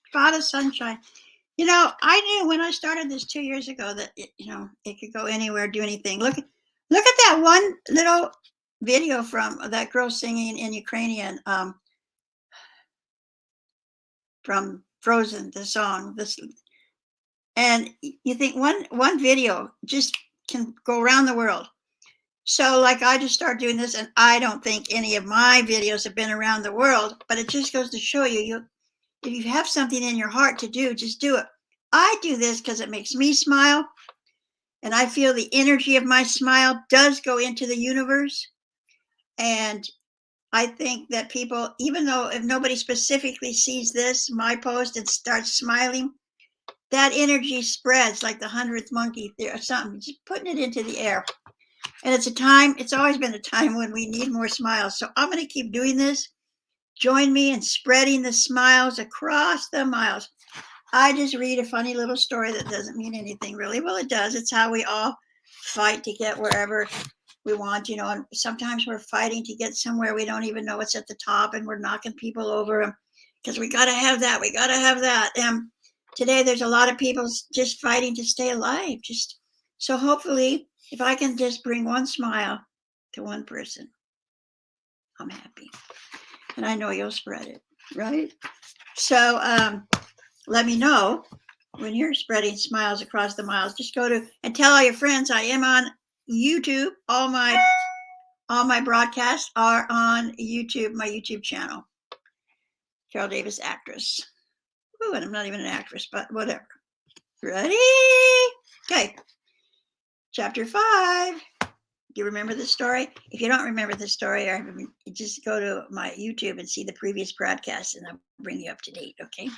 spot of sunshine. I knew when I started this 2 years ago that it could go anywhere, do anything. Look at that one little video from that girl singing in Ukrainian from Frozen, the song. And you think one video just can go around the world. So, like, I just started doing this, and I don't think any of my videos have been around the world, but it just goes to show you, if you have something in your heart to do, just do it. I do this because it makes me smile, and I feel the energy of my smile does go into the universe. And I think that people, even though if nobody specifically sees this, my post, and starts smiling, that energy spreads like the 100th monkey or something, just putting it into the air. And it's always been a time when we need more smiles. So I'm going to keep doing this. Join me in spreading the smiles across the miles. I just read a funny little story that doesn't mean anything really. Well, it does. It's how we all fight to get wherever we want, and sometimes we're fighting to get somewhere we don't even know what's at the top, and we're knocking people over because we got to have that. We got to have that. And today there's a lot of people just fighting to stay alive. So hopefully, if I can just bring one smile to one person, I'm happy. And I know you'll spread it, right? So let me know when you're spreading smiles across the miles. Just go to and tell all your friends I am on YouTube. All my broadcasts are on YouTube, my YouTube channel. Carol Davis, actress. Ooh, and I'm not even an actress, but whatever. Ready? Okay. Chapter 5. Do you remember this story? If you don't remember the story, just go to my YouTube and see the previous broadcast, and I'll bring you up to date, okay?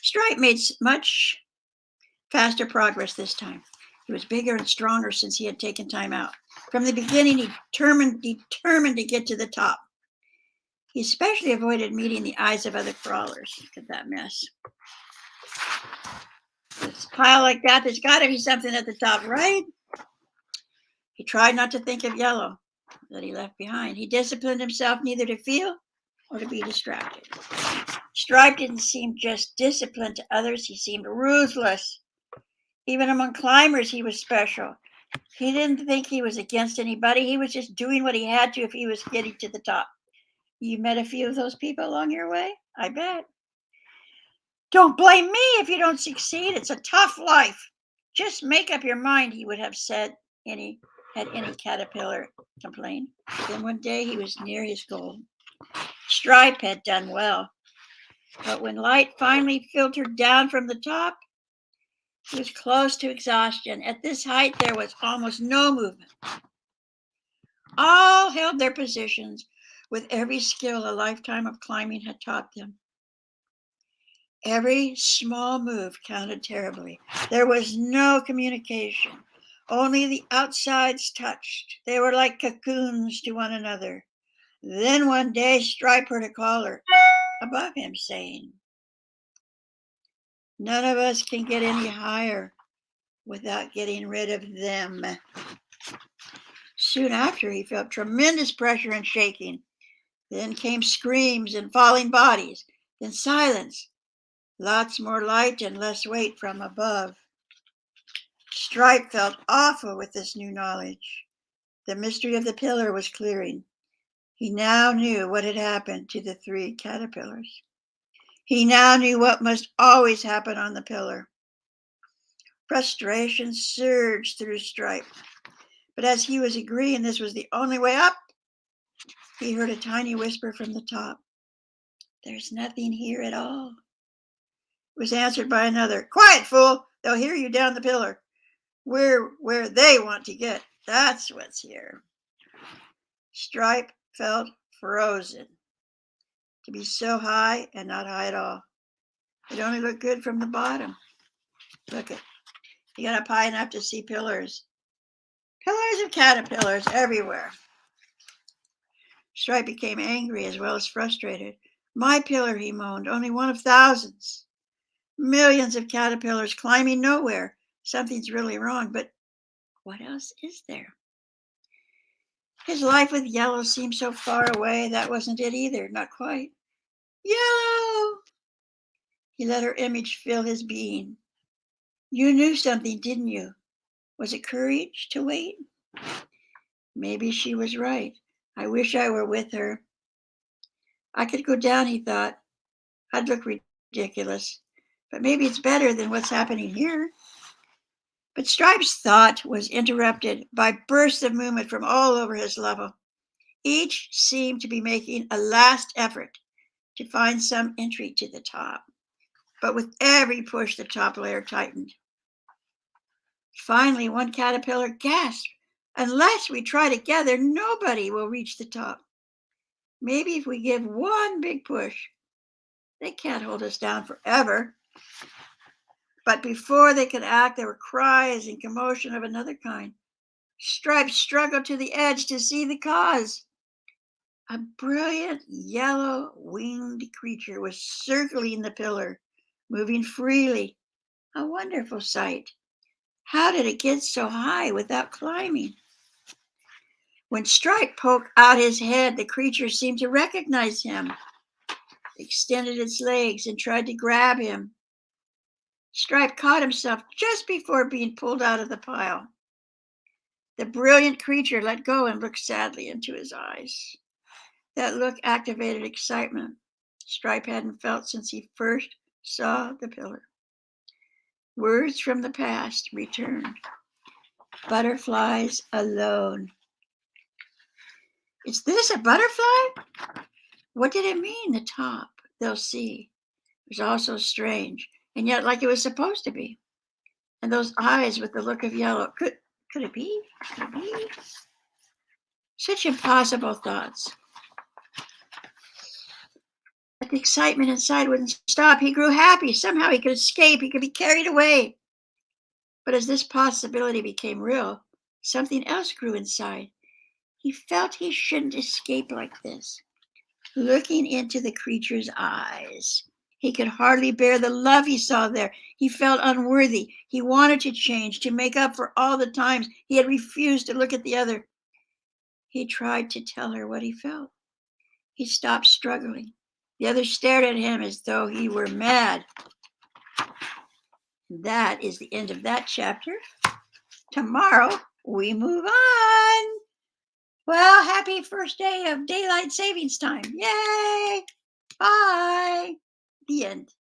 Stripe made much faster progress this time. He was bigger and stronger since he had taken time out. From the beginning, he determined to get to the top. He especially avoided meeting the eyes of other crawlers. Look at that mess. This pile like that, there's got to be something at the top, right? He tried not to think of Yellow that he left behind. He disciplined himself neither to feel or to be distracted. Stripe didn't seem just disciplined to others, he seemed ruthless. Even among climbers, he was special. He didn't think he was against anybody. He was just doing what he had to if he was getting to the top. You met a few of those people along your way? I bet. Don't blame me if you don't succeed. It's a tough life. Just make up your mind, he would have said had any caterpillar complained. Then one day he was near his goal. Stripe had done well. But when light finally filtered down from the top, he was close to exhaustion. At this height, there was almost no movement. All held their positions with every skill a lifetime of climbing had taught them. Every small move counted terribly. There was no communication. Only the outsides touched. They were like cocoons to one another. Then one day, Stripe heard a caller above him saying, "None of us can get any higher without getting rid of them." Soon after, he felt tremendous pressure and shaking. Then came screams and falling bodies. Then silence. Lots more light and less weight from above. Stripe felt awful with this new knowledge. The mystery of the pillar was clearing. He now knew what had happened to the 3 caterpillars. He now knew what must always happen on the pillar. Frustration surged through Stripe. But as he was agreeing this was the only way up, he heard a tiny whisper from the top. "There's nothing here at all." It was answered by another. "Quiet, fool! They'll hear you down the pillar. We're where they want to get. That's what's here." Stripe felt frozen. To be so high and not high at all. It only looked good from the bottom. Look it. He got up high enough to see pillars. Pillars of caterpillars everywhere. Stripe became angry as well as frustrated. "My pillar," he moaned, "only one of thousands. Millions of caterpillars climbing nowhere. Something's really wrong, but what else is there?" His life with Yellow seemed so far away. That wasn't it either, not quite. "Yellow!" He let her image fill his being. You knew something, didn't you? Was it courage to wait? Maybe she was right. I wish I were with her. I could go down, he thought. I'd look ridiculous. But maybe it's better than what's happening here. But Stripe's thought was interrupted by bursts of movement from all over his level. Each seemed to be making a last effort to find some entry to the top. But with every push, the top layer tightened. Finally, one caterpillar gasped, unless we try together, nobody will reach the top. Maybe if we give one big push, they can't hold us down forever. But before they could act, there were cries and commotion of another kind. Stripe struggled to the edge to see the cause. A brilliant yellow winged creature was circling the pillar, moving freely. A wonderful sight. How did it get so high without climbing? When Stripe poked out his head, the creature seemed to recognize him, extended its legs, and tried to grab him. Stripe caught himself just before being pulled out of the pile. The brilliant creature let go and looked sadly into his eyes. That look activated excitement Stripe hadn't felt since he first saw the pillar. Words from the past returned. Butterflies alone. Is this a butterfly? What did it mean, the top? They'll see. It was all so strange, and yet like it was supposed to be. And those eyes with the look of yellow. Could it be? Could it be? Such impossible thoughts. But the excitement inside wouldn't stop. He grew happy. Somehow he could escape. He could be carried away. But as this possibility became real, something else grew inside. He felt he shouldn't escape like this. Looking into the creature's eyes, he could hardly bear the love he saw there. He felt unworthy. He wanted to change, to make up for all the times he had refused to look at the other. He tried to tell her what he felt. He stopped struggling. The other stared at him as though he were mad. That is the end of that chapter. Tomorrow we move on. Well, happy first day of daylight savings time. Yay! Bye. The end.